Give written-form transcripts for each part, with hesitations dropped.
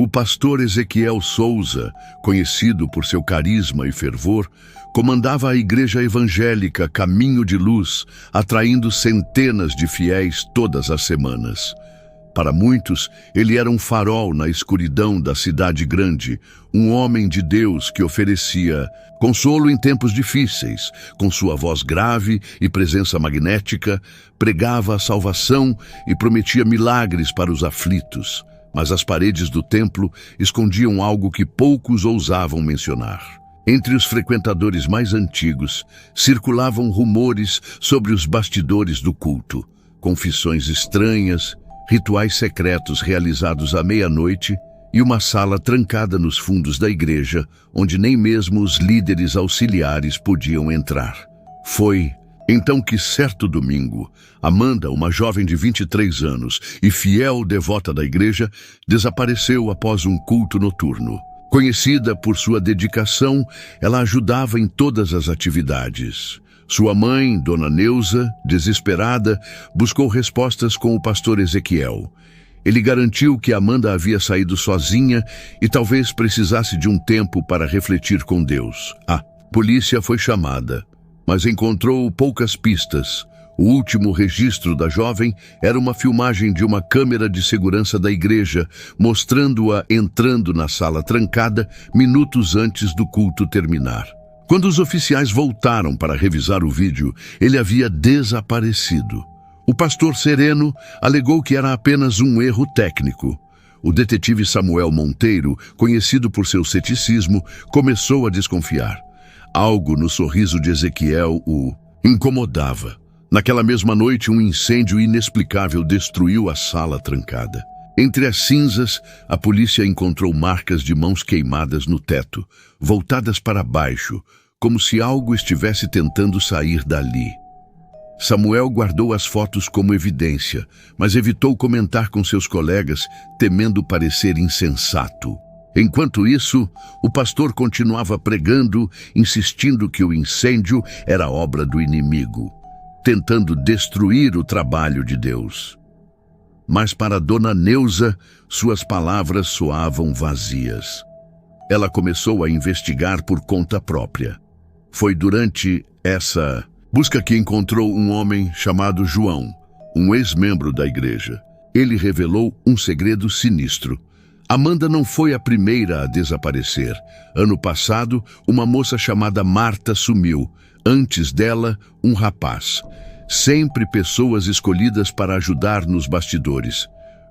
O pastor Ezequiel Souza, conhecido por seu carisma e fervor, comandava a igreja evangélica Caminho de Luz, atraindo centenas de fiéis todas as semanas. Para muitos, ele era um farol na escuridão da cidade grande, um homem de Deus que oferecia consolo em tempos difíceis. Com sua voz grave e presença magnética, pregava a salvação e prometia milagres para os aflitos. Mas as paredes do templo escondiam algo que poucos ousavam mencionar. Entre os frequentadores mais antigos, circulavam rumores sobre os bastidores do culto, confissões estranhas, rituais secretos realizados à meia-noite e uma sala trancada nos fundos da igreja, onde nem mesmo os líderes auxiliares podiam entrar. Foi então que, certo domingo, Amanda, uma jovem de 23 anos e fiel devota da igreja, desapareceu após um culto noturno. Conhecida por sua dedicação, ela ajudava em todas as atividades. Sua mãe, Dona Neuza, desesperada, buscou respostas com o pastor Ezequiel. Ele garantiu que Amanda havia saído sozinha e talvez precisasse de um tempo para refletir com Deus. A polícia foi chamada, mas encontrou poucas pistas. O último registro da jovem era uma filmagem de uma câmera de segurança da igreja, mostrando-a entrando na sala trancada minutos antes do culto terminar. Quando os oficiais voltaram para revisar o vídeo, ele havia desaparecido. O pastor Sereno alegou que era apenas um erro técnico. O detetive Samuel Monteiro, conhecido por seu ceticismo, começou a desconfiar. Algo no sorriso de Ezequiel o incomodava. Naquela mesma noite, um incêndio inexplicável destruiu a sala trancada. Entre as cinzas, a polícia encontrou marcas de mãos queimadas no teto, voltadas para baixo, como se algo estivesse tentando sair dali. Samuel guardou as fotos como evidência, mas evitou comentar com seus colegas, temendo parecer insensato. Enquanto isso, o pastor continuava pregando, insistindo que o incêndio era obra do inimigo, tentando destruir o trabalho de Deus. Mas para Dona Neuza, suas palavras soavam vazias. Ela começou a investigar por conta própria. Foi durante essa busca que encontrou um homem chamado João, um ex-membro da igreja. Ele revelou um segredo sinistro. Amanda não foi a primeira a desaparecer. Ano passado, uma moça chamada Marta sumiu. Antes dela, um rapaz. Sempre pessoas escolhidas para ajudar nos bastidores.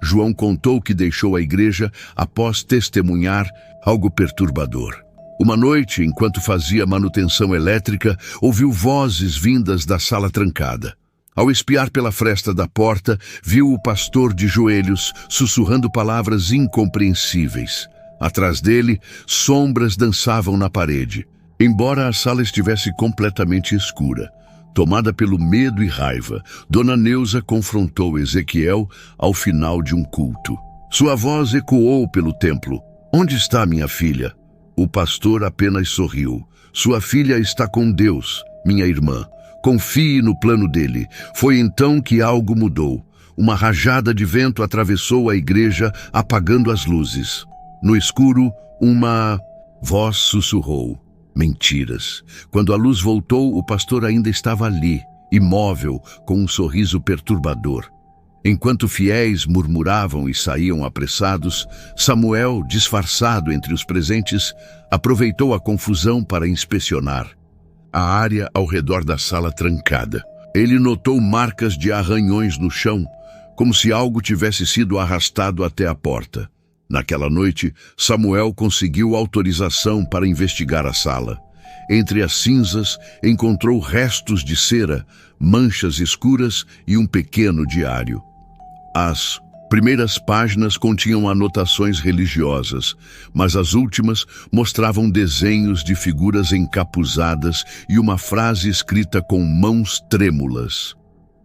João contou que deixou a igreja após testemunhar algo perturbador. Uma noite, enquanto fazia manutenção elétrica, ouviu vozes vindas da sala trancada. Ao espiar pela fresta da porta, viu o pastor de joelhos, sussurrando palavras incompreensíveis. Atrás dele, sombras dançavam na parede. Embora a sala estivesse completamente escura, tomada pelo medo e raiva, Dona Neuza confrontou Ezequiel ao final de um culto. Sua voz ecoou pelo templo. "Onde está minha filha?" O pastor apenas sorriu. "Sua filha está com Deus, minha irmã. Confie no plano dele." Foi então que algo mudou. Uma rajada de vento atravessou a igreja, apagando as luzes. No escuro, uma voz sussurrou: "Mentiras." Quando a luz voltou, o pastor ainda estava ali, imóvel, com um sorriso perturbador. Enquanto fiéis murmuravam e saíam apressados, Samuel, disfarçado entre os presentes, aproveitou a confusão para inspecionar a área ao redor da sala trancada. Ele notou marcas de arranhões no chão, como se algo tivesse sido arrastado até a porta. Naquela noite, Samuel conseguiu autorização para investigar a sala. Entre as cinzas, encontrou restos de cera, manchas escuras e um pequeno diário. As primeiras páginas continham anotações religiosas, mas as últimas mostravam desenhos de figuras encapuzadas e uma frase escrita com mãos trêmulas: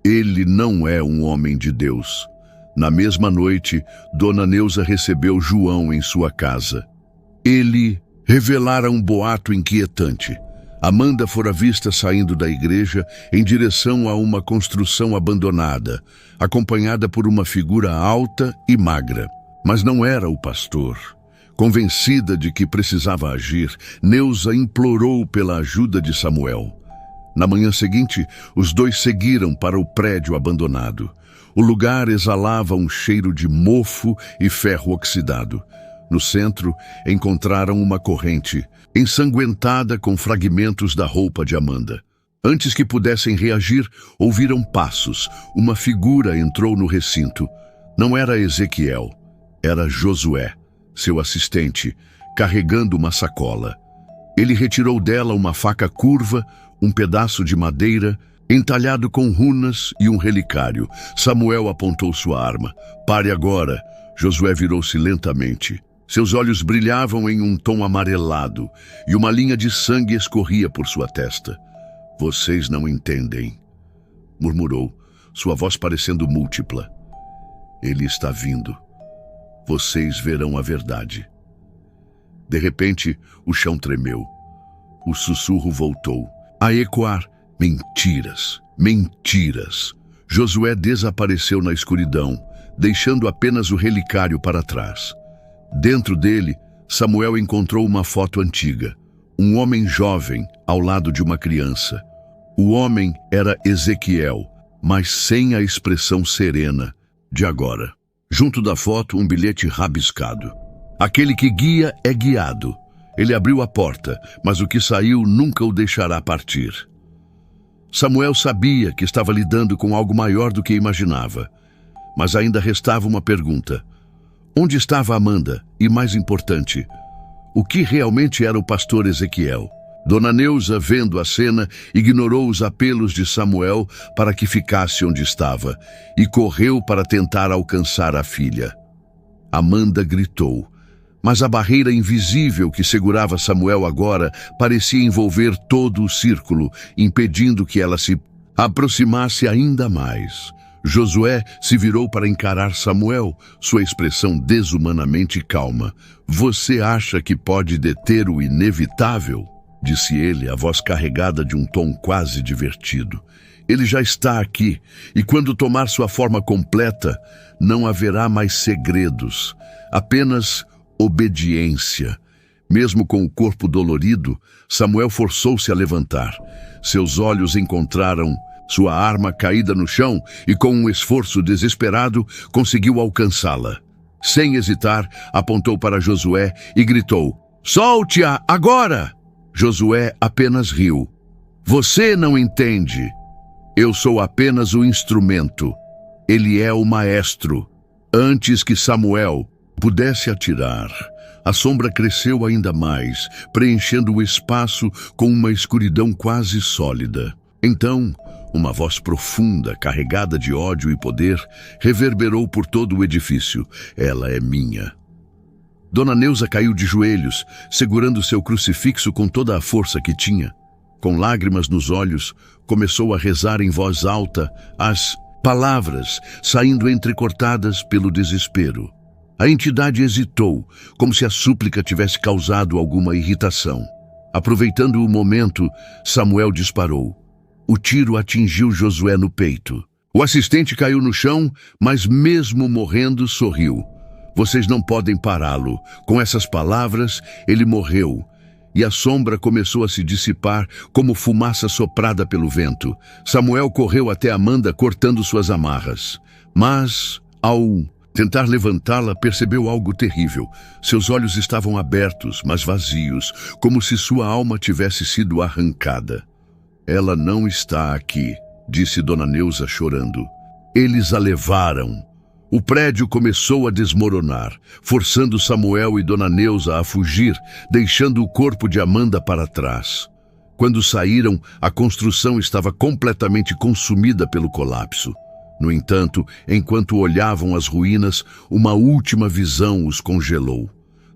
"Ele não é um homem de Deus." Na mesma noite, Dona Neuza recebeu João em sua casa. Ele revelara um boato inquietante. Amanda fora vista saindo da igreja em direção a uma construção abandonada, acompanhada por uma figura alta e magra. Mas não era o pastor. Convencida de que precisava agir, Neusa implorou pela ajuda de Samuel. Na manhã seguinte, os dois seguiram para o prédio abandonado. O lugar exalava um cheiro de mofo e ferro oxidado. No centro, encontraram uma corrente, ensanguentada com fragmentos da roupa de Amanda. Antes que pudessem reagir, ouviram passos. Uma figura entrou no recinto. Não era Ezequiel, era Josué, seu assistente, carregando uma sacola. Ele retirou dela uma faca curva, um pedaço de madeira, entalhado com runas e um relicário. Samuel apontou sua arma. "Pare agora." Josué virou-se lentamente. Seus olhos brilhavam em um tom amarelado e uma linha de sangue escorria por sua testa. "Vocês não entendem", murmurou, sua voz parecendo múltipla. "Ele está vindo. Vocês verão a verdade." De repente, o chão tremeu. O sussurro voltou a ecoar. Mentiras, mentiras. Josué desapareceu na escuridão, deixando apenas o relicário para trás. Dentro dele, Samuel encontrou uma foto antiga. Um homem jovem ao lado de uma criança. O homem era Ezequiel, mas sem a expressão serena de agora. Junto da foto, um bilhete rabiscado. "Aquele que guia é guiado." Ele abriu a porta, mas o que saiu nunca o deixará partir. Samuel sabia que estava lidando com algo maior do que imaginava, mas ainda restava uma pergunta. Onde estava Amanda? E, mais importante, o que realmente era o pastor Ezequiel? Dona Neusa, vendo a cena, ignorou os apelos de Samuel para que ficasse onde estava e correu para tentar alcançar a filha. Amanda gritou, mas a barreira invisível que segurava Samuel agora parecia envolver todo o círculo, impedindo que ela se aproximasse ainda mais. Josué se virou para encarar Samuel, sua expressão desumanamente calma. "Você acha que pode deter o inevitável?" disse ele, a voz carregada de um tom quase divertido. "Ele já está aqui, e quando tomar sua forma completa, não haverá mais segredos, apenas obediência." Mesmo com o corpo dolorido, Samuel forçou-se a levantar. Seus olhos encontraram sua arma caída no chão e, com um esforço desesperado, conseguiu alcançá-la. Sem hesitar, apontou para Josué e gritou, "Solte-a agora!" Josué apenas riu. "Você não entende. Eu sou apenas o instrumento. Ele é o maestro." Antes que Samuel pudesse atirar, a sombra cresceu ainda mais, preenchendo o espaço com uma escuridão quase sólida. Então, uma voz profunda, carregada de ódio e poder, reverberou por todo o edifício. "Ela é minha." Dona Neusa caiu de joelhos, segurando seu crucifixo com toda a força que tinha. Com lágrimas nos olhos, começou a rezar em voz alta as palavras, saindo entrecortadas pelo desespero. A entidade hesitou, como se a súplica tivesse causado alguma irritação. Aproveitando o momento, Samuel disparou. O tiro atingiu Josué no peito. O assistente caiu no chão, mas mesmo morrendo, sorriu. "Vocês não podem pará-lo." Com essas palavras, ele morreu, e a sombra começou a se dissipar como fumaça soprada pelo vento. Samuel correu até Amanda, cortando suas amarras. Mas, ao tentar levantá-la, percebeu algo terrível. Seus olhos estavam abertos, mas vazios, como se sua alma tivesse sido arrancada. "Ela não está aqui", disse Dona Neusa chorando. "Eles a levaram." O prédio começou a desmoronar, forçando Samuel e Dona Neusa a fugir, deixando o corpo de Amanda para trás. Quando saíram, a construção estava completamente consumida pelo colapso. No entanto, enquanto olhavam as ruínas, uma última visão os congelou.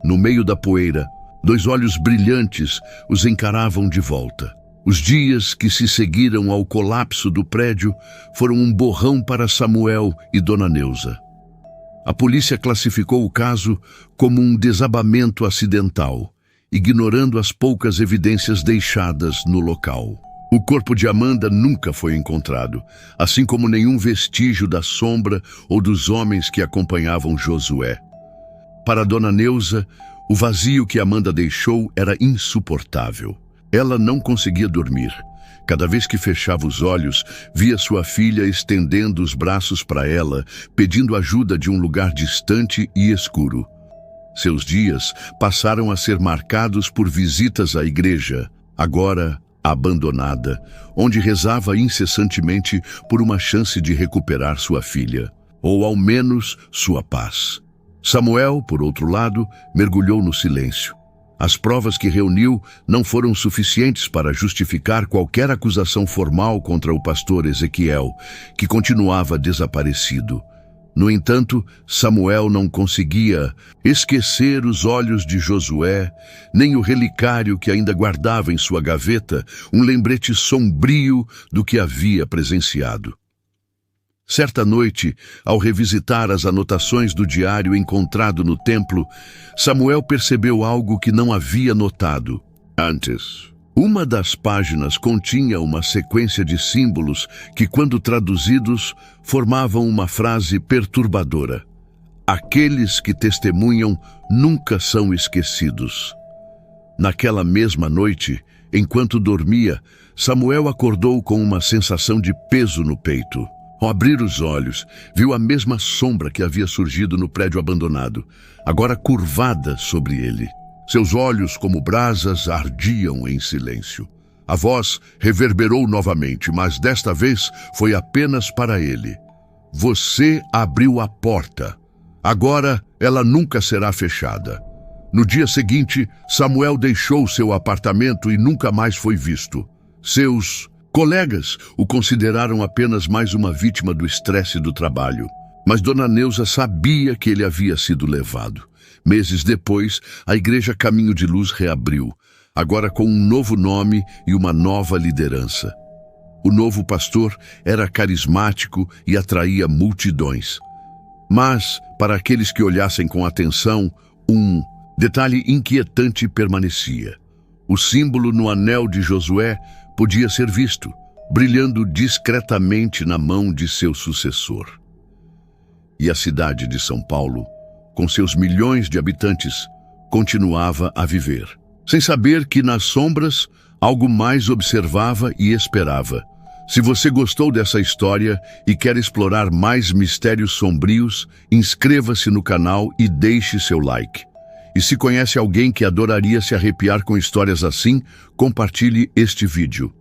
No meio da poeira, 2 olhos brilhantes os encaravam de volta. Os dias que se seguiram ao colapso do prédio foram um borrão para Samuel e Dona Neusa. A polícia classificou o caso como um desabamento acidental, ignorando as poucas evidências deixadas no local. O corpo de Amanda nunca foi encontrado, assim como nenhum vestígio da sombra ou dos homens que acompanhavam Josué. Para Dona Neuza, o vazio que Amanda deixou era insuportável. Ela não conseguia dormir. Cada vez que fechava os olhos, via sua filha estendendo os braços para ela, pedindo ajuda de um lugar distante e escuro. Seus dias passaram a ser marcados por visitas à igreja, agora abandonada, onde rezava incessantemente por uma chance de recuperar sua filha, ou ao menos sua paz. Samuel, por outro lado, mergulhou no silêncio. As provas que reuniu não foram suficientes para justificar qualquer acusação formal contra o pastor Ezequiel, que continuava desaparecido. No entanto, Samuel não conseguia esquecer os olhos de Josué, nem o relicário que ainda guardava em sua gaveta, um lembrete sombrio do que havia presenciado. Certa noite, ao revisitar as anotações do diário encontrado no templo, Samuel percebeu algo que não havia notado antes. Uma das páginas continha uma sequência de símbolos que, quando traduzidos, formavam uma frase perturbadora: "Aqueles que testemunham nunca são esquecidos." Naquela mesma noite, enquanto dormia, Samuel acordou com uma sensação de peso no peito. Ao abrir os olhos, viu a mesma sombra que havia surgido no prédio abandonado, agora curvada sobre ele. Seus olhos, como brasas, ardiam em silêncio. A voz reverberou novamente, mas desta vez foi apenas para ele. "Você abriu a porta. Agora ela nunca será fechada." No dia seguinte, Samuel deixou seu apartamento e nunca mais foi visto. Seus colegas o consideraram apenas mais uma vítima do estresse do trabalho. Mas Dona Neuza sabia que ele havia sido levado. Meses depois, a Igreja Caminho de Luz reabriu, agora com um novo nome e uma nova liderança. O novo pastor era carismático e atraía multidões. Mas, para aqueles que olhassem com atenção, um detalhe inquietante permanecia. O símbolo no anel de Josué podia ser visto, brilhando discretamente na mão de seu sucessor. E a cidade de São Paulo, com seus milhões de habitantes, continuava a viver, sem saber que nas sombras algo mais observava e esperava. Se você gostou dessa história e quer explorar mais mistérios sombrios, inscreva-se no canal e deixe seu like. E se conhece alguém que adoraria se arrepiar com histórias assim, compartilhe este vídeo.